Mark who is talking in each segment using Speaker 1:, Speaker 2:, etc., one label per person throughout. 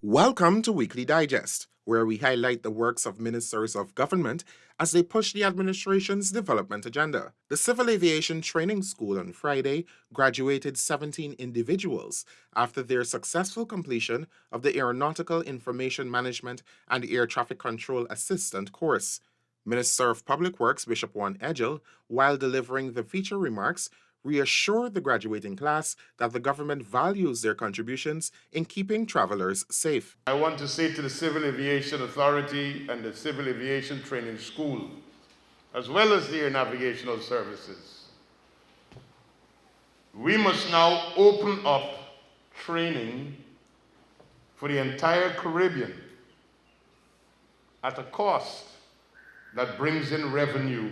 Speaker 1: Welcome to Weekly Digest, where we highlight the works of ministers of government as they push the administration's development agenda. The Civil Aviation Training School on Friday graduated 17 individuals after their successful completion of the Aeronautical Information Management and Air Traffic Control Assistant course. Minister of Public Works Bishop Juan Edgell, while delivering the feature remarks, reassured the graduating class that the government values their contributions in keeping travelers safe.
Speaker 2: I want to say to the Civil Aviation Authority and the Civil Aviation Training School, as well as the Air Navigational Services, we must now open up training for the entire Caribbean at a cost that brings in revenue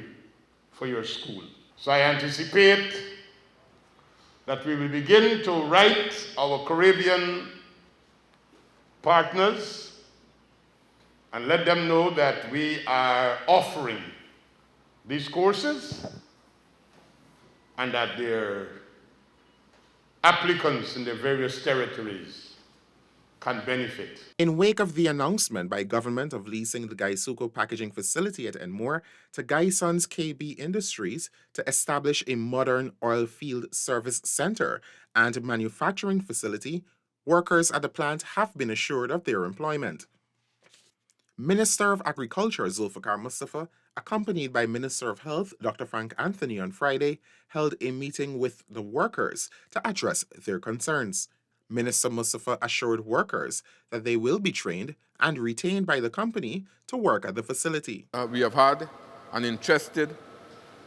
Speaker 2: for your school. So I anticipate that we will begin to write our Caribbean partners and let them know that we are offering these courses and that their applicants in their various territories can benefit.
Speaker 1: In wake of the announcement by government of leasing the Gaisuco packaging facility at Enmore to Gaison's KB Industries to establish a modern oil field service center and manufacturing facility, workers at the plant have been assured of their employment. Minister of Agriculture Zulfikar Mustafa, accompanied by Minister of Health Dr. Frank Anthony on Friday, held a meeting with the workers to address their concerns. Minister Mustafa assured workers that they will be trained and retained by the company to work at the facility.
Speaker 3: We have had an interested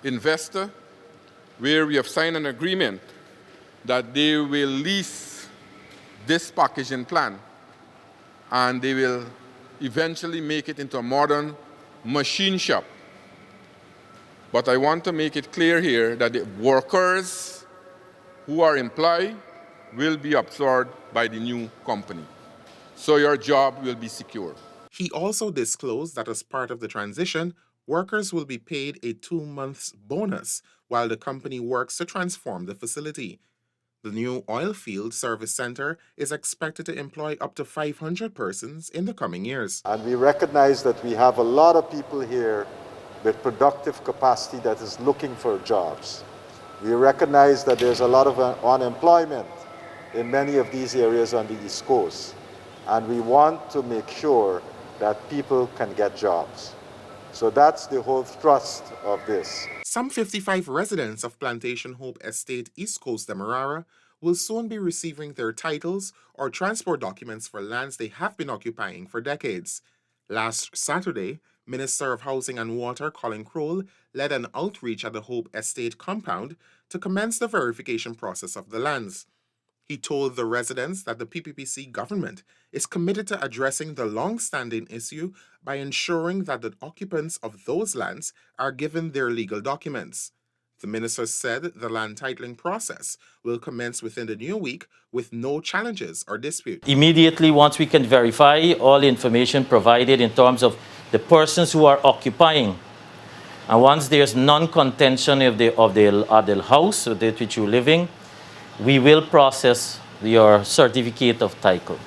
Speaker 3: investor where we have signed an agreement that they will lease this packaging plant and they will eventually make it into a modern machine shop. But I want to make it clear here that the workers who are employed will be absorbed by the new company. So your job will be secure.
Speaker 1: He also disclosed that as part of the transition, workers will be paid a 2-month bonus while the company works to transform the facility. The new oil field service center is expected to employ up to 500 persons in the coming years.
Speaker 4: And we recognize that we have a lot of people here with productive capacity that is looking for jobs. We recognize that there's a lot of unemployment in many of these areas on the East Coast. And we want to make sure that people can get jobs. So that's the whole thrust of this.
Speaker 1: Some 55 residents of Plantation Hope Estate, East Coast Demerara, will soon be receiving their titles or transport documents for lands they have been occupying for decades. Last Saturday, Minister of Housing and Water Colin Crowell led an outreach at the Hope Estate compound to commence the verification process of the lands. He told the residents that the PPPC government is committed to addressing the long-standing issue by ensuring that the occupants of those lands are given their legal documents. The minister said the land titling process will commence within the new week with no challenges or disputes.
Speaker 5: Immediately, once we can verify all information provided in terms of the persons who are occupying, and once there's non-contention of the house with which you're living, we will process your certificate of title.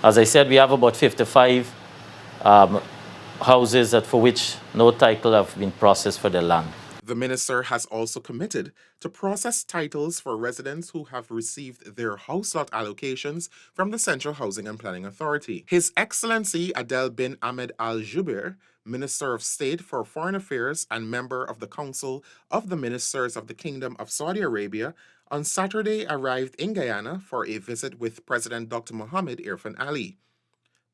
Speaker 5: As I said, we have about 55 houses for which no title have been processed for the land.
Speaker 1: The minister has also committed to process titles for residents who have received their house lot allocations from the Central Housing and Planning Authority. His Excellency Adel bin Ahmed Al Jubeir, Minister of State for Foreign Affairs and member of the Council of the Ministers of the Kingdom of Saudi Arabia, on Saturday arrived in Guyana for a visit with President Dr. Mohammed Irfan Ali.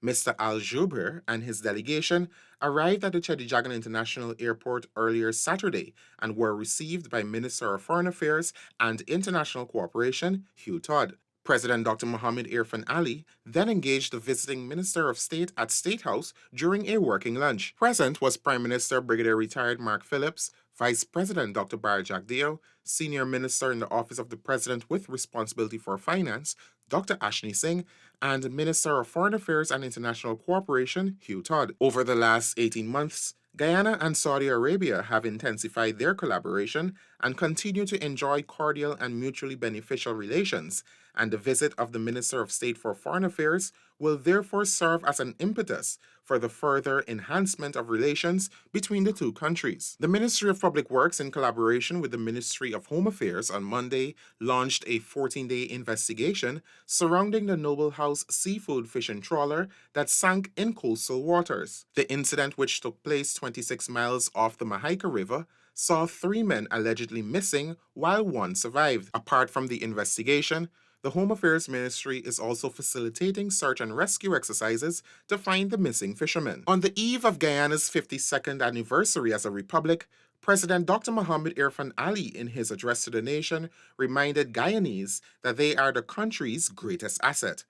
Speaker 1: Mr. Al Jubeir and his delegation arrived at the Chedijagan International Airport earlier Saturday and were received by Minister of Foreign Affairs and International Cooperation, Hugh Todd. President Dr. Mohammed Irfan Ali then engaged the visiting Minister of State at State House during a working lunch. Present was Prime Minister Brigadier Retired Mark Phillips, Vice President Dr. Barry Jagdeo, Senior Minister in the Office of the President with Responsibility for Finance, Dr. Ashni Singh, and Minister of Foreign Affairs and International Cooperation, Hugh Todd. Over the last 18 months, Guyana and Saudi Arabia have intensified their collaboration and continue to enjoy cordial and mutually beneficial relations and the visit of the Minister of State for Foreign Affairs will therefore serve as an impetus for the further enhancement of relations between the two countries. The Ministry of Public Works, in collaboration with the Ministry of Home Affairs, on Monday launched a 14-day investigation surrounding the Noble House seafood fishing trawler that sank in coastal waters. The incident, which took place 26 miles off the Mahaika River, saw 3 men allegedly missing while 1 survived. Apart from the investigation, the Home Affairs Ministry is also facilitating search and rescue exercises to find the missing fishermen. On the eve of Guyana's 52nd anniversary as a republic, President Dr. Mohamed Irfan Ali, in his address to the nation, reminded Guyanese that they are the country's greatest asset.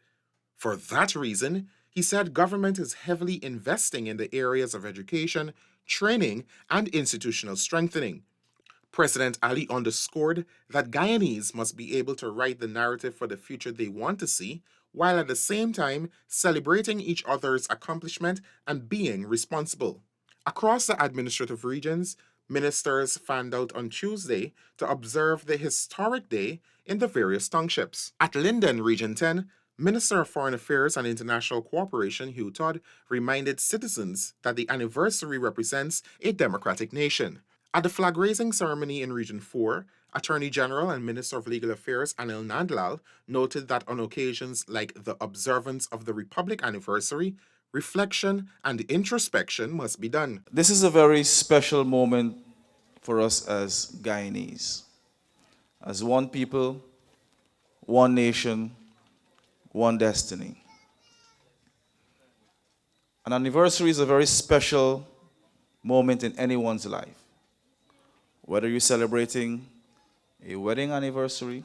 Speaker 1: For that reason, he said government is heavily investing in the areas of education, training, and institutional strengthening. President Ali underscored that Guyanese must be able to write the narrative for the future they want to see, while at the same time celebrating each other's accomplishment and being responsible. Across the administrative regions, ministers fanned out on Tuesday to observe the historic day in the various townships. At Linden, Region 10, Minister of Foreign Affairs and International Cooperation Hugh Todd reminded citizens that the anniversary represents a democratic nation. At the flag-raising ceremony in Region 4, Attorney General and Minister of Legal Affairs Anil Nandlal noted that on occasions like the observance of the Republic anniversary, reflection and introspection must be done.
Speaker 6: This is a very special moment for us as Guyanese. As one people, one nation, one destiny. An anniversary is a very special moment in anyone's life. Whether you're celebrating a wedding anniversary,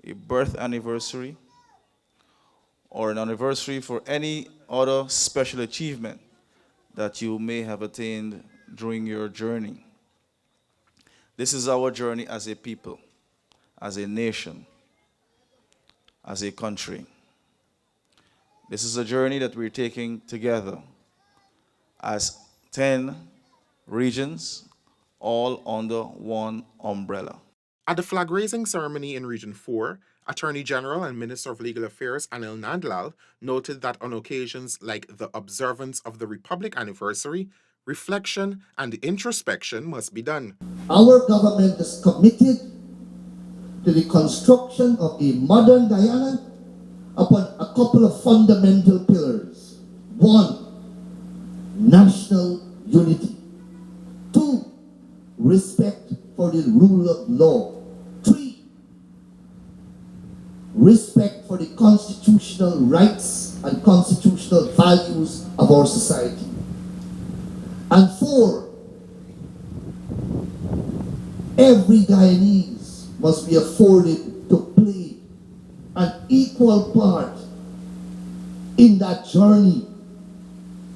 Speaker 6: a birth anniversary, or an anniversary for any other special achievement that you may have attained during your journey. This is our journey as a people, as a nation, as a country. This is a journey that we're taking together as 10 regions, all under one umbrella.
Speaker 1: At the flag-raising ceremony in Region 4, Attorney General and Minister of Legal Affairs Anil Nandlal noted that on occasions like the observance of the Republic anniversary, reflection and introspection must be done.
Speaker 7: Our government is committed to the construction of a modern Guyana upon a couple of fundamental pillars. 1, national unity. 2, respect for the rule of law. 3, respect for the constitutional rights and constitutional values of our society. And 4, every Guyanese must be afforded to play an equal part in that journey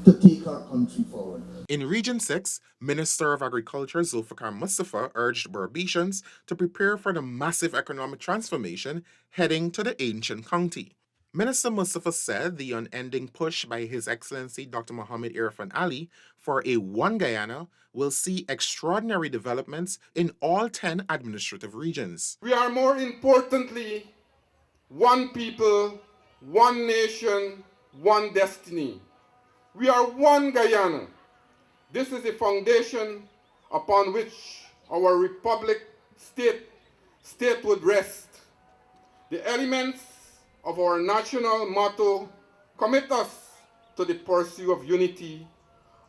Speaker 7: to take our country forward.
Speaker 1: In Region 6, Minister of Agriculture Zulfikar Mustafa urged Berbetians to prepare for the massive economic transformation heading to the ancient county. Minister Mustafa said the unending push by His Excellency Dr. Mohamed Irfan Ali for a One Guyana will see extraordinary developments in all 10 administrative regions.
Speaker 3: We are more importantly one people, one nation, one destiny. We are one Guyana. This is the foundation upon which our republic state would rest. The elements of our national motto commit us to the pursuit of unity,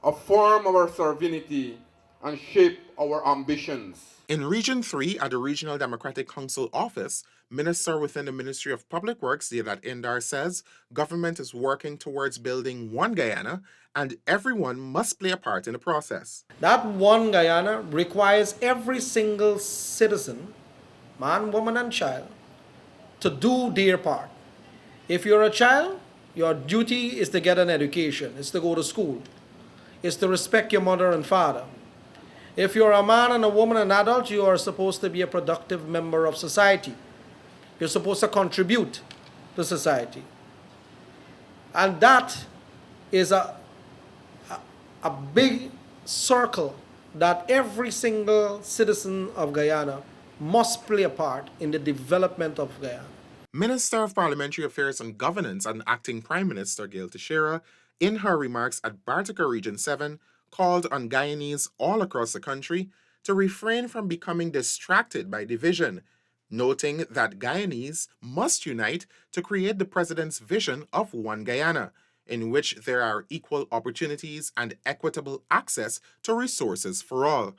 Speaker 3: affirm our sovereignty, and shape our ambitions.
Speaker 1: In Region 3, at the Regional Democratic Council office, Minister within the Ministry of Public Works, Deodat Indar, says government is working towards building one Guyana and everyone must play a part in the process.
Speaker 8: That one Guyana requires every single citizen, man, woman, and child, to do their part. If you're a child, your duty is to get an education, is to go to school, is to respect your mother and father. If you're a man and a woman, an adult, you are supposed to be a productive member of society. You're supposed to contribute to society. And that is a big circle that every single citizen of Guyana must play a part in the development of Guyana.
Speaker 1: Minister of Parliamentary Affairs and Governance and Acting Prime Minister Gail Teixeira, in her remarks at Bartica Region 7, called on Guyanese all across the country to refrain from becoming distracted by division, noting that Guyanese must unite to create the president's vision of One Guyana, in which there are equal opportunities and equitable access to resources for all.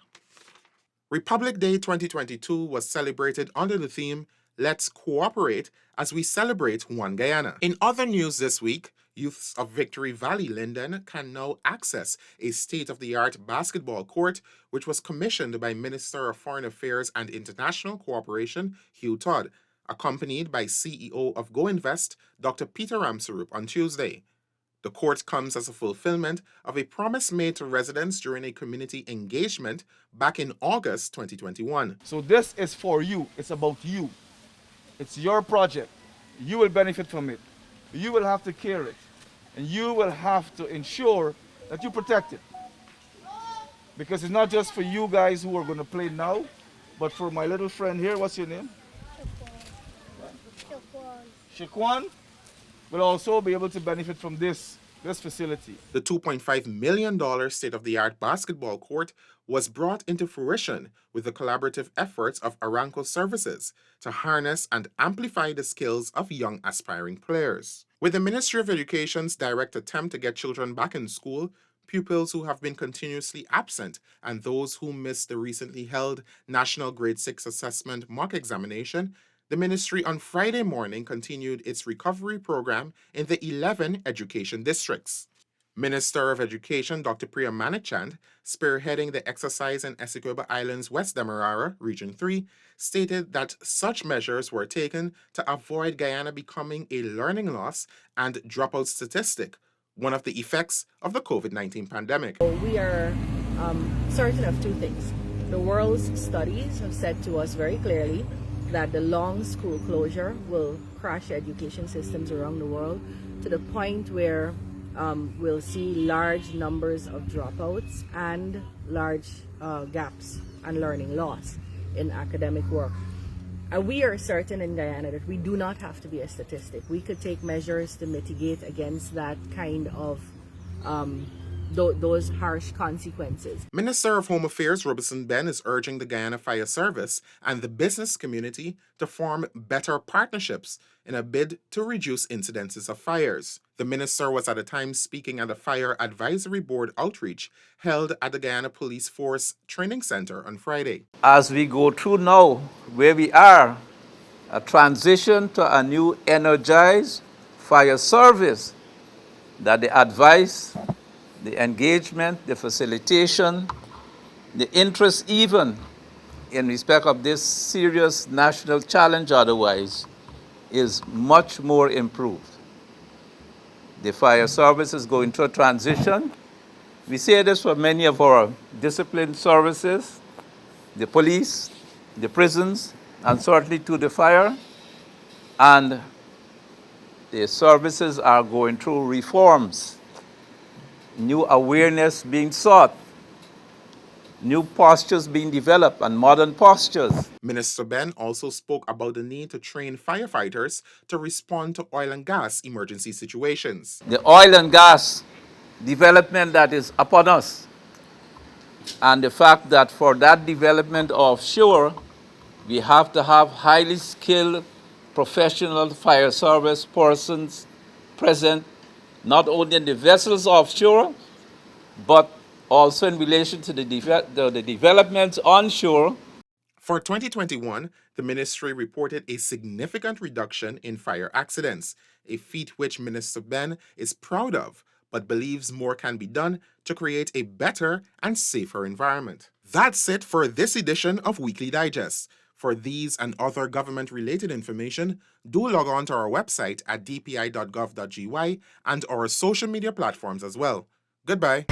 Speaker 1: Republic Day 2022 was celebrated under the theme, Let's Cooperate as we celebrate One Guyana. In other news this week, youths of Victory Valley Linden can now access a state-of-the-art basketball court, which was commissioned by Minister of Foreign Affairs and International Cooperation, Hugh Todd, accompanied by CEO of Go Invest, Dr. Peter Ramsarup, on Tuesday. The court comes as a fulfillment of a promise made to residents during a community engagement back in August 2021.
Speaker 6: So this is for you. It's about you. It's your project. You will benefit from it. You will have to care it. And you will have to ensure that you protect it. Because it's not just for you guys who are going to play now, but for my little friend here. What's your name? Shaquan will also be able to benefit from this facility.
Speaker 1: The $2.5 million state-of-the-art basketball court was brought into fruition with the collaborative efforts of Aramco Services to harness and amplify the skills of young aspiring players. With the Ministry of Education's direct attempt to get children back in school, pupils who have been continuously absent and those who missed the recently held National Grade 6 Assessment mock examination, the ministry on Friday morning continued its recovery program in the 11 education districts. Minister of Education Dr. Priya Manichand, spearheading the exercise in Essequibo Islands, West Demerara, Region 3, stated that such measures were taken to avoid Guyana becoming a learning loss and dropout statistic, one of the effects of the COVID-19 pandemic.
Speaker 9: We are certain of two things. The world's studies have said to us very clearly that the long school closure will crash education systems around the world to the point where we'll see large numbers of dropouts and large gaps and learning loss in academic work. And we are certain in Guyana that we do not have to be a statistic. We could take measures to mitigate against that kind of those harsh consequences.
Speaker 1: Minister of Home Affairs Robertson Ben is urging the Guyana Fire Service and the business community to form better partnerships in a bid to reduce incidences of fires. The minister was at the time speaking at a Fire Advisory Board outreach held at the Guyana Police Force Training Center on Friday.
Speaker 10: As we go through now where we are, a transition to a new energized fire service, that the advice, the engagement, the facilitation, the interest even in respect of this serious national challenge otherwise is much more improved. The fire service is going through a transition. We say this for many of our disciplined services, the police, the prisons, and certainly to the fire. And the services are going through reforms. New awareness being sought, new postures being developed, and modern postures.
Speaker 1: Minister Ben also spoke about the need to train firefighters to respond to oil and gas emergency situations.
Speaker 10: The oil and gas development that is upon us, and the fact that for that development offshore, we have to have highly skilled professional fire service persons present not only in the vessels offshore, but also in relation to the developments onshore.
Speaker 1: For 2021, the ministry reported a significant reduction in fire accidents, a feat which Minister Ben is proud of, but believes more can be done to create a better and safer environment. That's it for this edition of Weekly Digest. For these and other government-related information, do log on to our website at dpi.gov.gy and our social media platforms as well. Goodbye.